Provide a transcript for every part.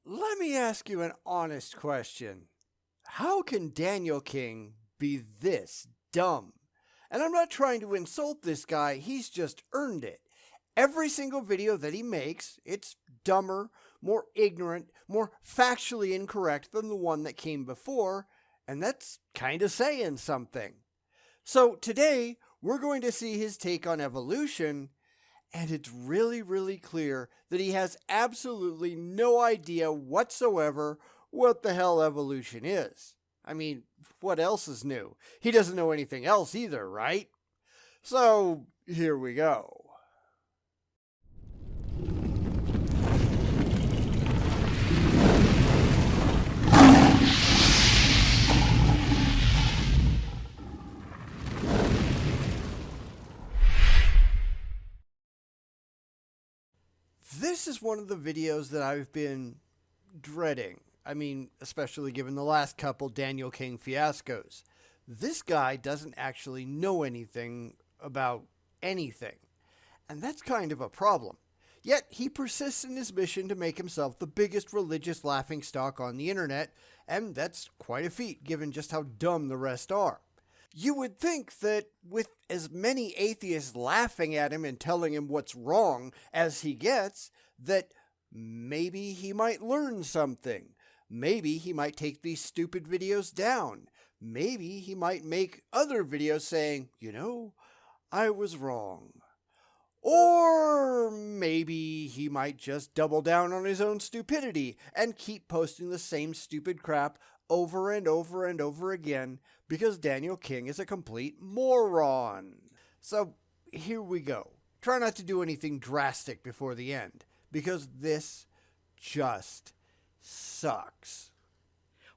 Let me ask you an honest question. How can Daniel King be this dumb? And I'm not trying to insult this guy, he's just earned it. Every single video that he makes, it's dumber, more ignorant, more factually incorrect than the one that came before, and that's kind of saying something. So today, we're going to see his take on evolution, and it's really, really clear that he has absolutely no idea whatsoever what the hell evolution is. I mean, what else is new? He doesn't know anything else either, right? So, here we go. This is one of the videos that I've been dreading. I mean, especially given the last couple Daniel King fiascos. This guy doesn't actually know anything about anything. And that's kind of a problem. Yet he persists in his mission to make himself the biggest religious laughingstock on the internet, and that's quite a feat given just how dumb the rest are. You would think that with as many atheists laughing at him and telling him what's wrong as he gets, that maybe he might learn something. Maybe he might take these stupid videos down. Maybe he might make other videos saying, I was wrong. Or maybe he might just double down on his own stupidity and keep posting the same stupid crap over and over and over again because Daniel King is a complete moron. So here we go. Try not to do anything drastic before the end because this just sucks.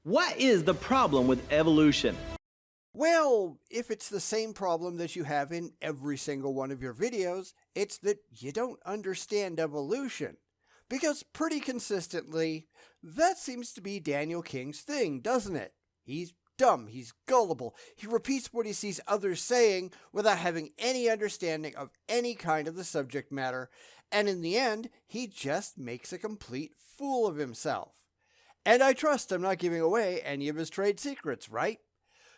What is the problem with evolution? Well, if it's the same problem that you have in every single one of your videos, it's that you don't understand evolution. Because pretty consistently, that seems to be Daniel King's thing, doesn't it? He's dumb, he's gullible, he repeats what he sees others saying without having any understanding of any kind of the subject matter, and in the end, he just makes a complete fool of himself. And I trust I'm not giving away any of his trade secrets, right?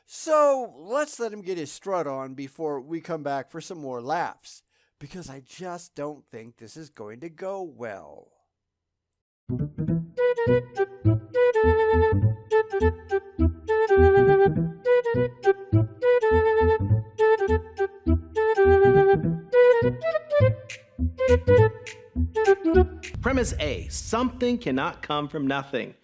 So let's let him get his strut on before we come back for some more laughs, because I just don't think this is going to go well. Premise A, something cannot come from nothing.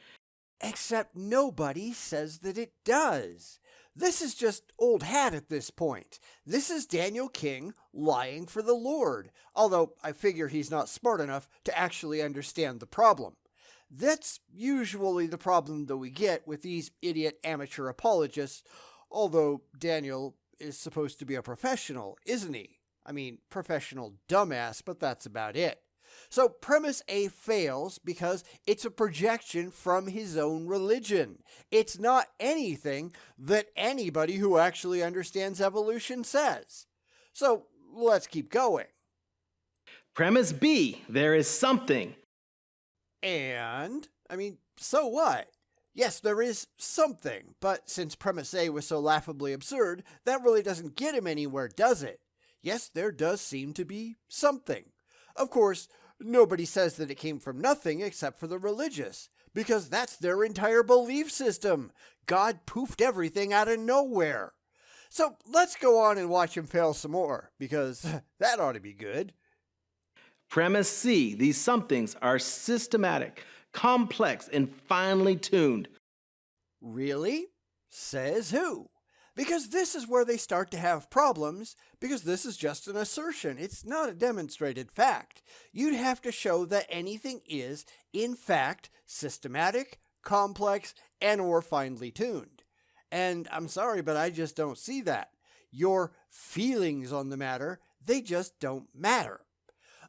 Except nobody says that it does. This is just old hat at this point. This is Daniel King lying for the Lord, although I figure he's not smart enough to actually understand the problem. That's usually the problem that we get with these idiot amateur apologists, although Daniel is supposed to be a professional, isn't he? I mean, professional dumbass, but that's about it. So premise A fails because it's a projection from his own religion. It's not anything that anybody who actually understands evolution says. So let's keep going. Premise B, there is something. And, so what? Yes, there is something, but since premise A was so laughably absurd, that really doesn't get him anywhere, does it? Yes, there does seem to be something. Of course, nobody says that it came from nothing except for the religious, because that's their entire belief system. God poofed everything out of nowhere. So let's go on and watch him fail some more, because that ought to be good. Premise C, these somethings are systematic, complex, and finely tuned. Really? Says who? Because this is where they start to have problems, because this is just an assertion. It's not a demonstrated fact. You'd have to show that anything is, in fact, systematic, complex, and or finely tuned. And I'm sorry, but I just don't see that. Your feelings on the matter, they just don't matter.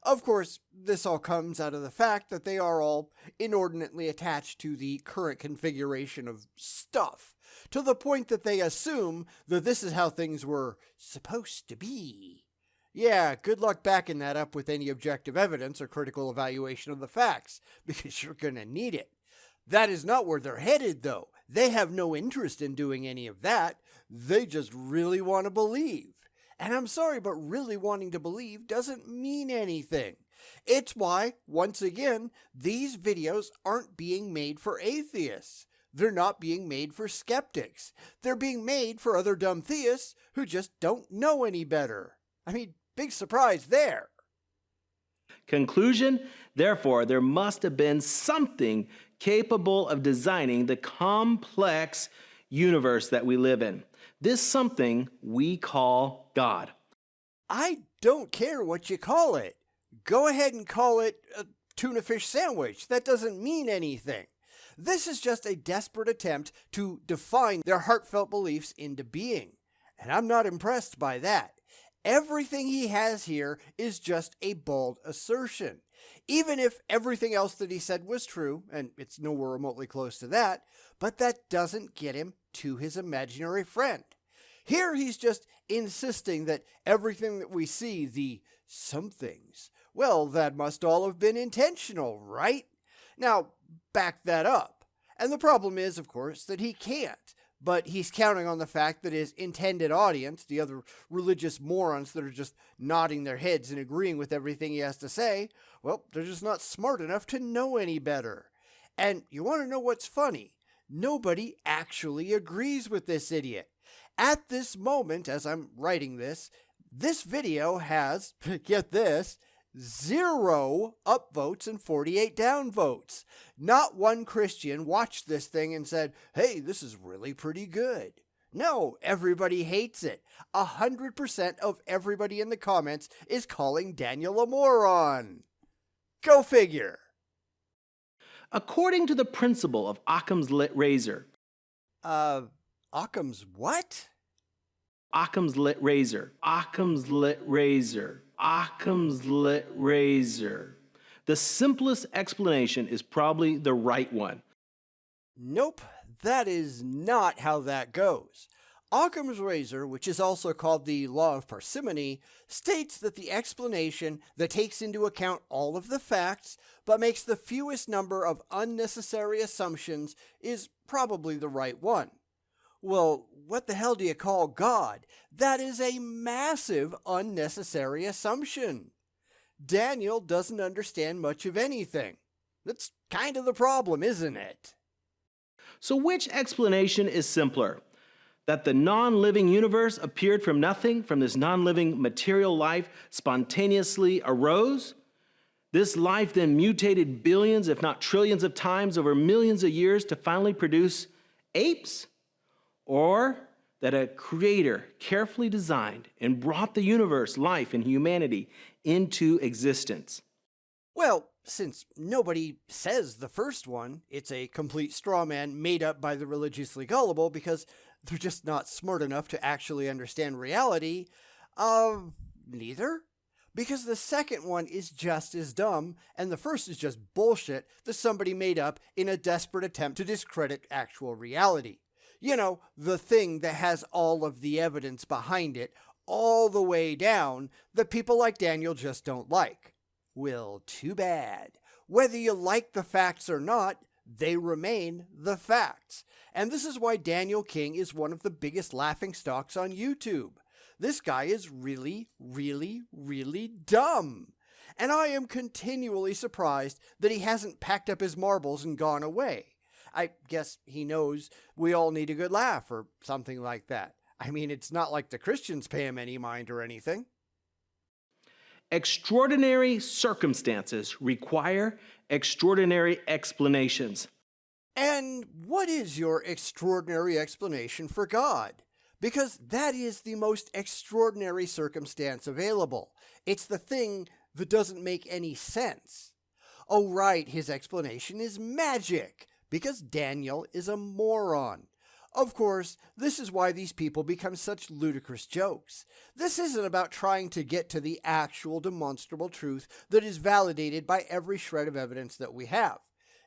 Of course, this all comes out of the fact that they are all inordinately attached to the current configuration of stuff, to the point that they assume that this is how things were supposed to be. Yeah, good luck backing that up with any objective evidence or critical evaluation of the facts, because you're going to need it. That is not where they're headed, though. They have no interest in doing any of that. They just really want to believe. And I'm sorry, but really wanting to believe doesn't mean anything. It's why, once again, these videos aren't being made for atheists. They're not being made for skeptics. They're being made for other dumb theists who just don't know any better. I mean, big surprise there. Conclusion, therefore, there must have been something capable of designing the complex universe that we live in. This something we call God. I don't care what you call it. Go ahead and call it a tuna fish sandwich. That doesn't mean anything. This is just a desperate attempt to define their heartfelt beliefs into being. And I'm not impressed by that. Everything he has here is just a bold assertion. Even if everything else that he said was true, and it's nowhere remotely close to that, but that doesn't get him to his imaginary friend. Here he's just insisting that everything that we see, the somethings, well, that must all have been intentional, right? Now, back that up. And the problem is, of course, that he can't. But he's counting on the fact that his intended audience, the other religious morons that are just nodding their heads and agreeing with everything he has to say, well, they're just not smart enough to know any better. And you want to know what's funny? Nobody actually agrees with this idiot. At this moment, as I'm writing this video has, get this, 0 upvotes and 48 downvotes. Not one Christian watched this thing and said, hey, this is really pretty good. No, everybody hates it. 100% of everybody in the comments is calling Daniel a moron. Go figure. According to the principle of Occam's razor. Occam's what? Occam's razor. Occam's razor. Occam's razor. The simplest explanation is probably the right one. Nope, that is not how that goes. Occam's razor, which is also called the law of parsimony, states that the explanation that takes into account all of the facts but makes the fewest number of unnecessary assumptions is probably the right one. Well, what the hell do you call God? That is a massive unnecessary assumption. Daniel doesn't understand much of anything. That's kind of the problem, isn't it? So which explanation is simpler? That the non-living universe appeared from nothing, from this non-living material life spontaneously arose? This life then mutated billions, if not trillions of times over millions of years to finally produce apes? Or that a creator carefully designed and brought the universe, life, and humanity into existence? Well, since nobody says the first one, it's a complete straw man made up by the religiously gullible because they're just not smart enough to actually understand reality. Neither. Because the second one is just as dumb, and the first is just bullshit that somebody made up in a desperate attempt to discredit actual reality. You know, the thing that has all of the evidence behind it, all the way down, that people like Daniel just don't like. Well, too bad. Whether you like the facts or not, they remain the facts. And this is why Daniel King is one of the biggest laughingstocks on YouTube. This guy is really, really, really dumb. And I am continually surprised that he hasn't packed up his marbles and gone away. I guess he knows we all need a good laugh or something like that. I mean, it's not like the Christians pay him any mind or anything. Extraordinary circumstances require extraordinary explanations. And what is your extraordinary explanation for God? Because that is the most extraordinary circumstance available. It's the thing that doesn't make any sense. Oh, right, his explanation is magic, because Daniel is a moron. Of course, this is why these people become such ludicrous jokes. This isn't about trying to get to the actual demonstrable truth that is validated by every shred of evidence that we have.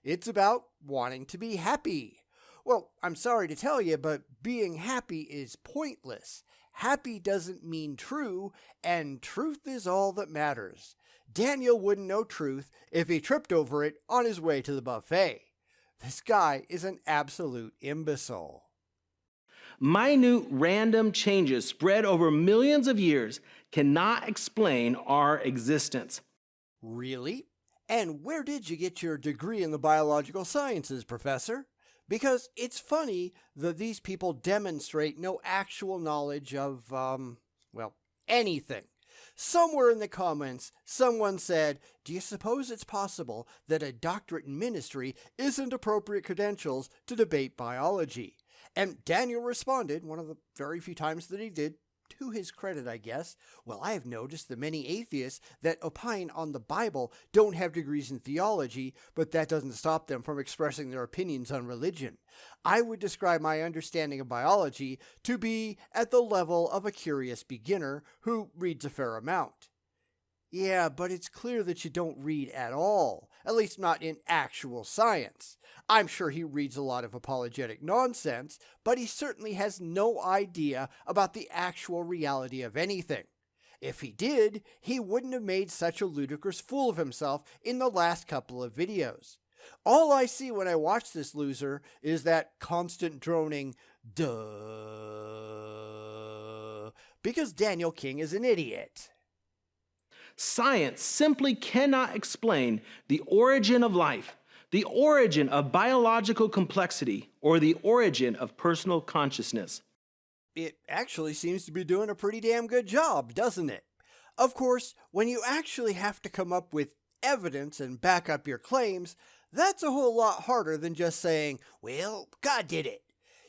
It's about wanting to be happy. Well, I'm sorry to tell you, but being happy is pointless. Happy doesn't mean true, and truth is all that matters. Daniel wouldn't know truth if he tripped over it on his way to the buffet. This guy is an absolute imbecile. Minute random changes spread over millions of years cannot explain our existence. Really? And where did you get your degree in the biological sciences, Professor? Because it's funny that these people demonstrate no actual knowledge of, anything. Somewhere in the comments, someone said, "Do you suppose it's possible that a doctorate in ministry isn't appropriate credentials to debate biology?" And Daniel responded, one of the very few times that he did, to his credit, I guess, "Well, I have noticed that many atheists that opine on the Bible don't have degrees in theology, but that doesn't stop them from expressing their opinions on religion. I would describe my understanding of biology to be at the level of a curious beginner who reads a fair amount." Yeah, but it's clear that you don't read at all, at least not in actual science. I'm sure he reads a lot of apologetic nonsense, but he certainly has no idea about the actual reality of anything. If he did, he wouldn't have made such a ludicrous fool of himself in the last couple of videos. All I see when I watch this loser is that constant droning, duh, because Daniel King is an idiot. Science simply cannot explain the origin of life, the origin of biological complexity, or the origin of personal consciousness. It actually seems to be doing a pretty damn good job, doesn't it? Of course, when you actually have to come up with evidence and back up your claims, that's a whole lot harder than just saying, "Well, God did it."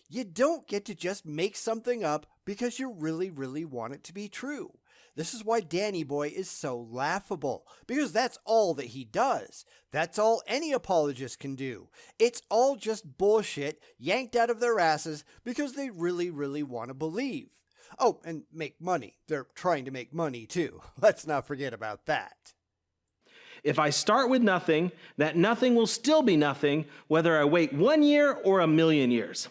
You don't get to just make something up because you really want it to be true. This is why Danny Boy is so laughable, because that's all that he does. That's all any apologist can do. It's all just bullshit yanked out of their asses because they really want to believe. Oh, and make money. They're trying to make money too. Let's not forget about that. If I start with nothing, that nothing will still be nothing, whether I wait 1 year or 1,000,000 years.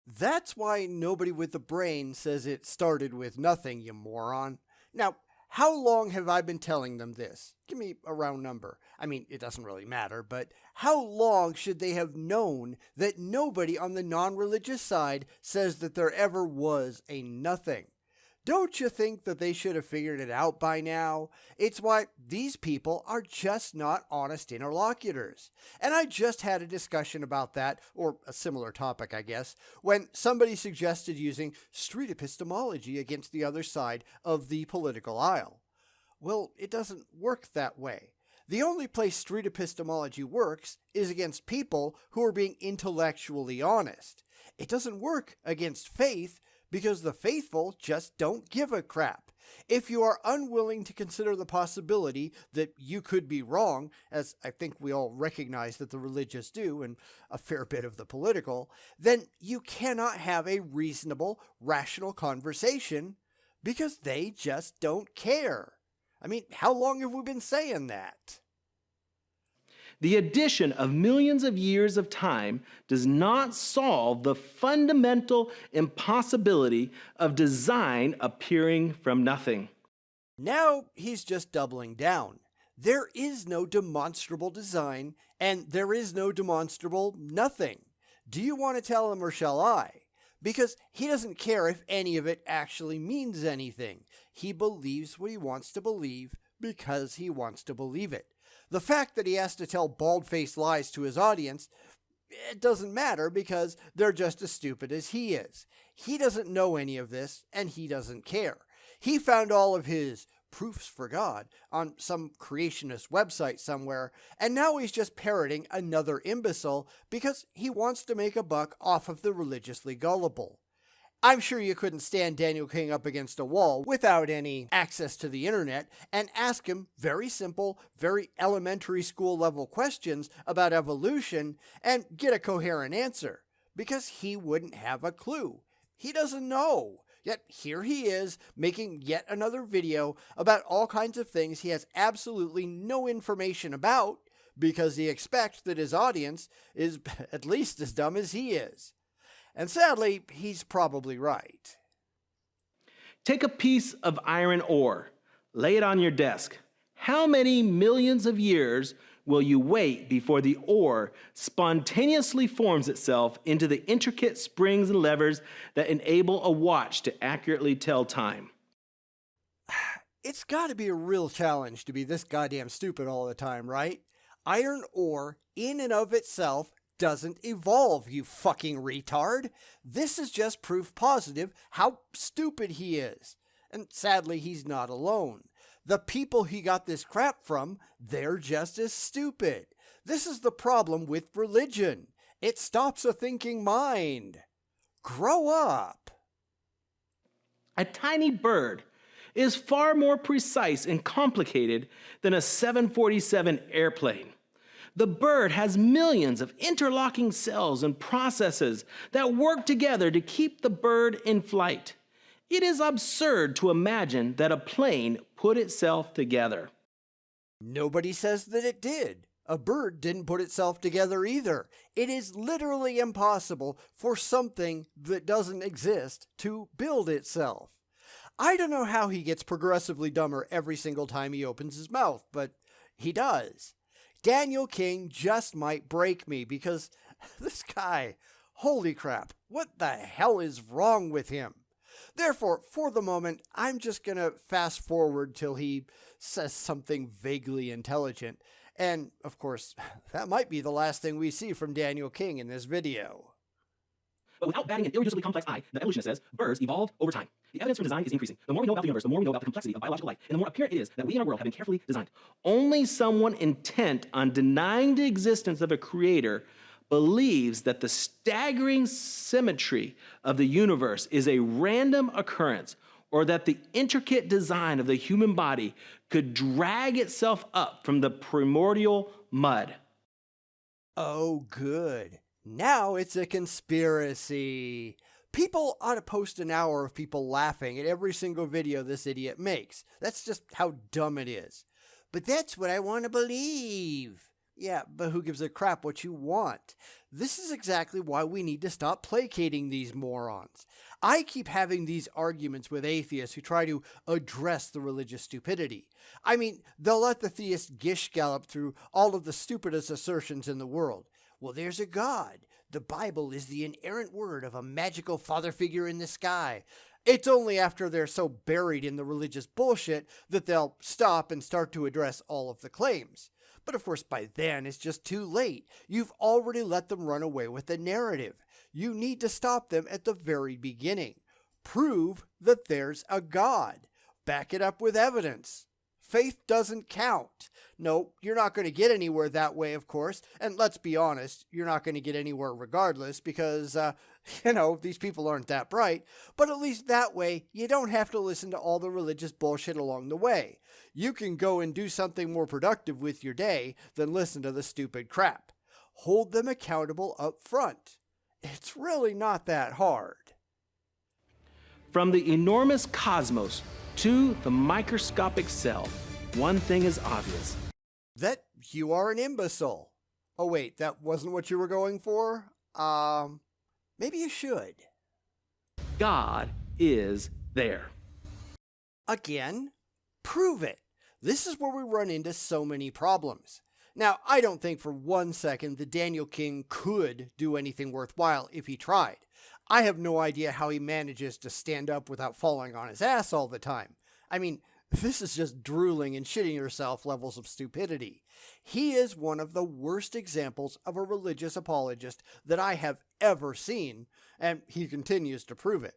That's why nobody with a brain says it started with nothing, you moron. Now, how long have I been telling them this? Give me a round number. I mean, it doesn't really matter, but how long should they have known that nobody on the non-religious side says that there ever was a nothing? Don't you think that they should have figured it out by now? It's why these people are just not honest interlocutors. And I just had a discussion about that, or a similar topic, I guess, when somebody suggested using street epistemology against the other side of the political aisle. Well, it doesn't work that way. The only place street epistemology works is against people who are being intellectually honest. It doesn't work against faith, because the faithful just don't give a crap. If you are unwilling to consider the possibility that you could be wrong, as I think we all recognize that the religious do, and a fair bit of the political, then you cannot have a reasonable, rational conversation, because they just don't care. I mean, how long have we been saying that? The addition of millions of years of time does not solve the fundamental impossibility of design appearing from nothing. Now he's just doubling down. There is no demonstrable design, and there is no demonstrable nothing. Do you want to tell him, or shall I? Because he doesn't care if any of it actually means anything. He believes what he wants to believe because he wants to believe it. The fact that he has to tell bald-faced lies to his audience, it doesn't matter because they're just as stupid as he is. He doesn't know any of this, and he doesn't care. He found all of his proofs for God on some creationist website somewhere, and now he's just parroting another imbecile because he wants to make a buck off of the religiously gullible. I'm sure you couldn't stand Daniel King up against a wall without any access to the internet and ask him very simple, very elementary school level questions about evolution and get a coherent answer, because he wouldn't have a clue. He doesn't know. Yet here he is making yet another video about all kinds of things he has absolutely no information about, because he expects that his audience is at least as dumb as he is. And sadly, he's probably right. Take a piece of iron ore, lay it on your desk. How many millions of years will you wait before the ore spontaneously forms itself into the intricate springs and levers that enable a watch to accurately tell time? It's got to be a real challenge to be this goddamn stupid all the time, right? Iron ore, in and of itself, doesn't evolve, you fucking retard. This is just proof positive how stupid he is. And sadly, he's not alone. The people he got this crap from, they're just as stupid. This is the problem with religion. It stops a thinking mind. Grow up. A tiny bird is far more precise and complicated than a 747 airplane. The bird has millions of interlocking cells and processes that work together to keep the bird in flight. It is absurd to imagine that a plane put itself together. Nobody says that it did. A bird didn't put itself together either. It is literally impossible for something that doesn't exist to build itself. I don't know how he gets progressively dumber every single time he opens his mouth, but he does. Daniel King just might break me because this guy, holy crap, what the hell is wrong with him? Therefore, for the moment, I'm just going to fast forward till he says something vaguely intelligent. And, of course, that might be the last thing we see from Daniel King in this video. But without batting an irreducibly complex eye, the evolutionist says birds evolved over time. The evidence for design is increasing. The more we know about the universe, the more we know about the complexity of biological life, and the more apparent it is that we in our world have been carefully designed. Only someone intent on denying the existence of a creator believes that the staggering symmetry of the universe is a random occurrence, or that the intricate design of the human body could drag itself up from the primordial mud. Oh, good. Now it's a conspiracy. People ought to post an hour of people laughing at every single video this idiot makes. That's just how dumb it is. But that's what I want to believe. Yeah, but who gives a crap what you want? This is exactly why we need to stop placating these morons. I keep having these arguments with atheists who try to address the religious stupidity. I mean, they'll let the theist gish gallop through all of the stupidest assertions in the world. Well, there's a God. The Bible is the inerrant word of a magical father figure in the sky. It's only after they're so buried in the religious bullshit that they'll stop and start to address all of the claims. But of course, by then, it's just too late. You've already let them run away with the narrative. You need to stop them at the very beginning. Prove that there's a God. Back it up with evidence. Faith doesn't count. No, you're not going to get anywhere that way, of course. And let's be honest, you're not going to get anywhere regardless because, these people aren't that bright. But at least that way, you don't have to listen to all the religious bullshit along the way. You can go and do something more productive with your day than listen to the stupid crap. Hold them accountable up front. It's really not that hard. From the enormous cosmos to the microscopic cell, one thing is obvious. That you are an imbecile. Oh wait, that wasn't what you were going for? Maybe you should. God is there. Again? Prove it. This is where we run into so many problems. Now, I don't think for 1 second that Daniel King could do anything worthwhile if he tried. I have no idea how he manages to stand up without falling on his ass all the time. I mean, this is just drooling and shitting yourself levels of stupidity. He is one of the worst examples of a religious apologist that I have ever seen, and he continues to prove it.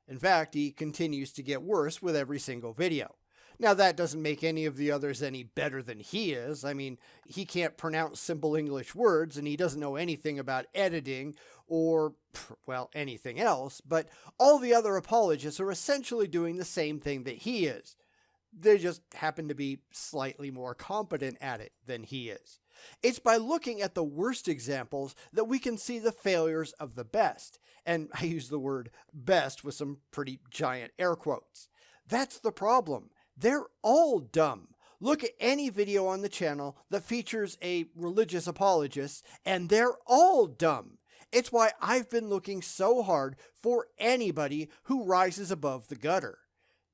In fact, he continues to get worse with every single video. Now, that doesn't make any of the others any better than he is. I mean, he can't pronounce simple English words, and he doesn't know anything about editing or, well, anything else. But all the other apologists are essentially doing the same thing that he is. They just happen to be slightly more competent at it than he is. It's by looking at the worst examples that we can see the failures of the best. And I use the word best with some pretty giant air quotes. That's the problem. They're all dumb. Look at any video on the channel that features a religious apologist, and they're all dumb. It's why I've been looking so hard for anybody who rises above the gutter.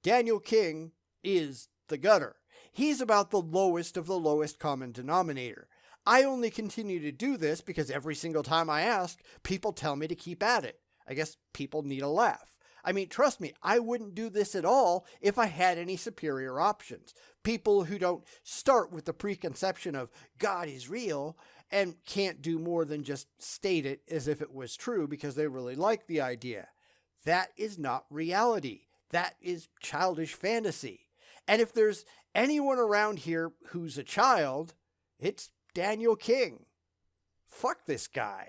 Daniel King is the gutter. He's about the lowest of the lowest common denominator. I only continue to do this because every single time I ask, people tell me to keep at it. I guess people need a laugh. I mean, trust me, I wouldn't do this at all if I had any superior options. People who don't start with the preconception of God is real and can't do more than just state it as if it was true because they really like the idea. That is not reality. That is childish fantasy. And if there's anyone around here who's a child, it's Daniel King. Fuck this guy.